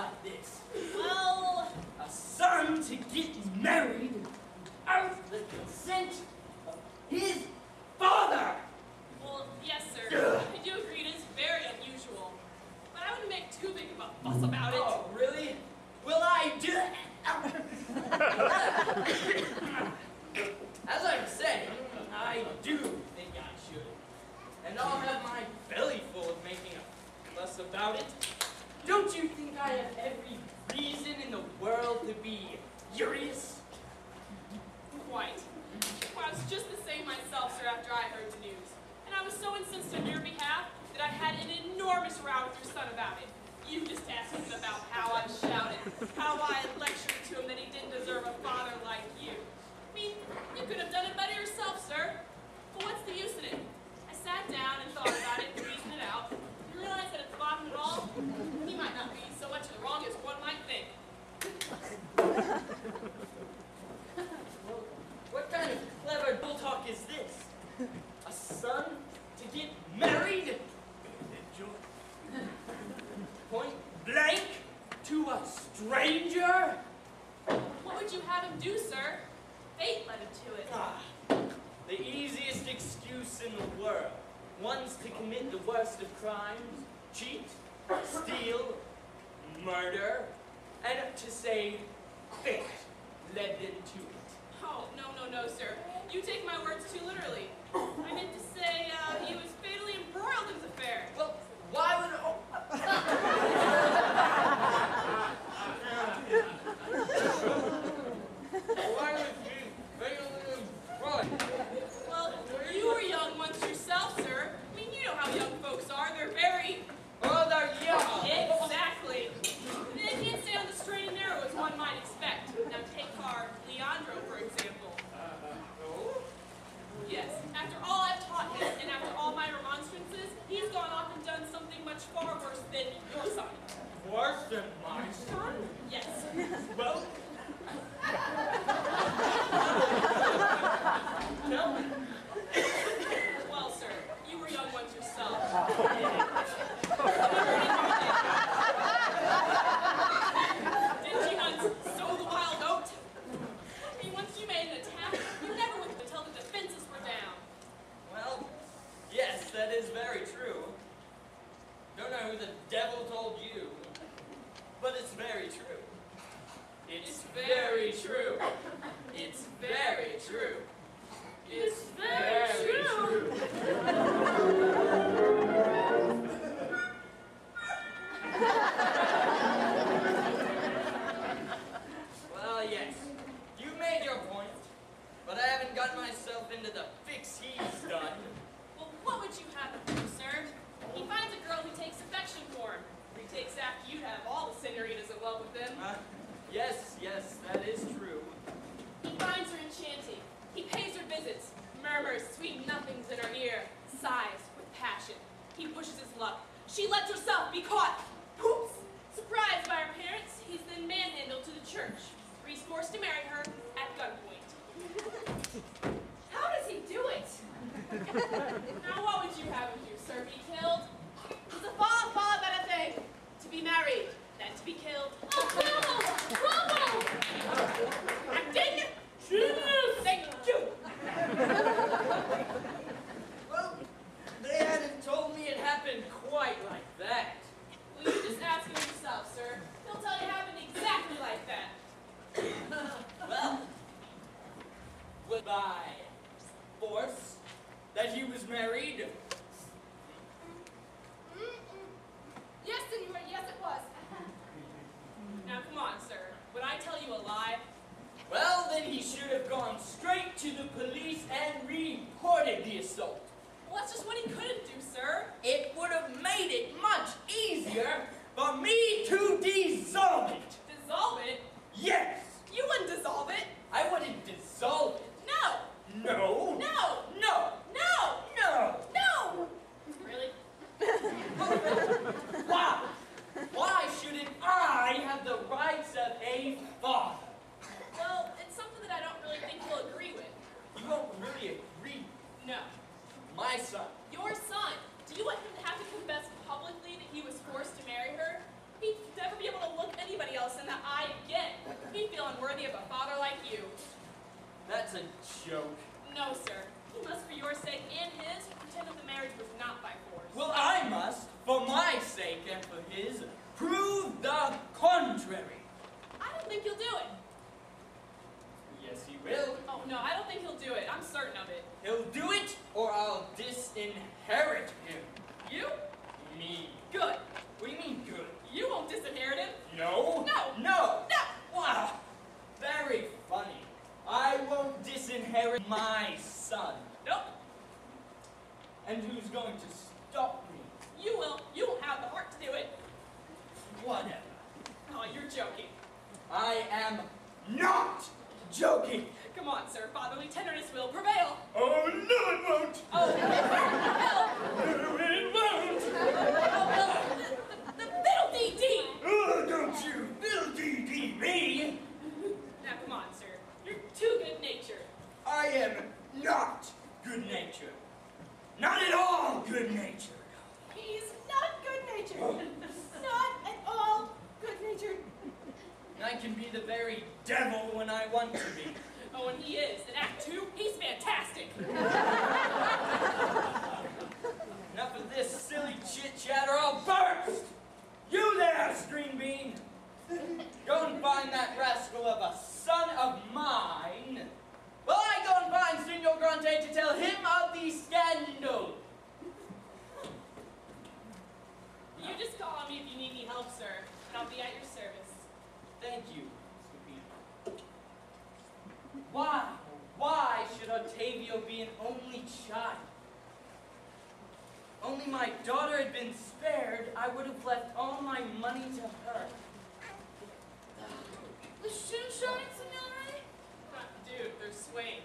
like this. Well, a son to get married without the consent of his father. Well, yes, sir. I do agree it is very unusual. But I wouldn't make too big of a fuss about it. Oh, really? Well, I do. As I was saying, I do think I should. And I'll have my belly full of making a fuss about it. Don't you think I have every reason in the world to be furious? Quite. Well, I was just the same myself, sir, after I heard the news. And I was so incensed on your behalf that I had an enormous row with your son about it. You just asked him about how I shouted, how I lectured to him that he didn't deserve a father like you. I mean, you could have done it better yourself, sir. But what's the use in it? I sat down and thought about it and reasoned it out, and realized that at the bottom of it all, he might not be so much in the wrong as one might think. Well, what kind of clever bull talk is this? A son to get married? Point blank to a stranger? What would you have him do, sir? Fate led him to it. The easiest excuse in the world. One's to commit the worst of crimes, cheat, steal, murder, and to say fate led them to it. Oh, no, sir. You take my words too literally. I meant to say he was fatally embroiled in this affair. Well, why would... Why would he fatally embroiled? Well, you were young once yourself, sir. I mean, you know how young folks are. They're very... Oh, they're young. Exactly. They can't stay on the straight and narrow as one might expect. Now take our Leandro, for example. Yes, after all I've taught him, and after all my remonstrances, he's gone off and done something much far worse than your son. Worse than my son? Yes. Well... Tell me. Well, sir, you were young once yourself. Didn't you once sow the wild oat? I mean, once you made an attack, you never went until the defenses were down. Well, yes, that is very true. Don't know who the devil told you, but it's very true. It's very true. It's very true. It's very true. Well, yes, you made your point, but I haven't got myself into the fix he's done. Well, what would you have him do, sir? He finds a girl who takes affection for him. He takes after you to have all the senoritas in love with him. Yes, that is true. He finds her enchanting. He pays her visits, murmurs sweet nothings in her ear, sighs with passion. He pushes his luck. She lets herself be caught. Poops! Surprised by her parents, he's then manhandled to the church, where he's forced to marry her at gunpoint. How does he do it? Now what would you have him do, sir? Be killed? It's a far better thing to be married than to be killed. Oh, bravo! Acting? Genius! Thank you! Well, they hadn't told me it happened quite like that. Well, you just ask him yourself, sir. He'll tell you it happened exactly like that. Well, by force that he was married. Yes, senor, yes it was. Now come on, sir. Would I tell you a lie? Well, then he should have gone straight to the police and reported the assault. Well, that's just what he couldn't do, sir. It would have made it much easier for me to dissolve it. Dissolve it? Yes! You wouldn't dissolve it. I wouldn't dissolve it. No! No! No! No! No! No! No! Really? Why? Why shouldn't I have the rights of a father? Well, it's something that I don't really think you'll agree with. You don't really agree. No. My son. Your son. Do you want him to have to confess publicly that he was forced to marry her? He'd never be that's a joke. No, sir. You must, for your sake and his, pretend that the marriage was not by force. Well, I must, for my sake and for his, prove the contrary. I don't think you'll do it. Yes, he will. Oh, no, I don't think he'll do it. I'm certain of it. He'll do it, or I'll disinherit him. You? Me. Good. What do you mean, good? You won't disinherit him. No. No. No. No. Wow. Very funny. I won't disinherit my son. Nope. And who's going to stop me? You will. You won't have the heart to do it. Whatever. Oh, you're joking. I am not joking. Come on, sir. Fatherly tenderness will prevail. Oh, no, it won't. Oh, well. No, it won't. Oh, well. The fiddle-dee-dee. Oh, don't you fiddle-dee-dee me. Now, come on, sir. You're too good-natured. I am not good-natured. Not at all good-natured. He's not good-natured. Not at all good-natured. I can be the very devil when I want to be. Oh, and he is. In Act 2, he's fantastic. Enough of this silly chit-chat or I'll burst! You there, Screen Bean! Go and find that rascal of a son of mine. Well, I go and find Senor Argante to tell him of the scandal. You just call on me if you need any help, sir, and I'll be at your service. Thank you, Scapino. Why should Ottavio be an only child? Only my daughter had been spared, I would have left all my money to her. The shoe showing, signore? Dude, they're swaying.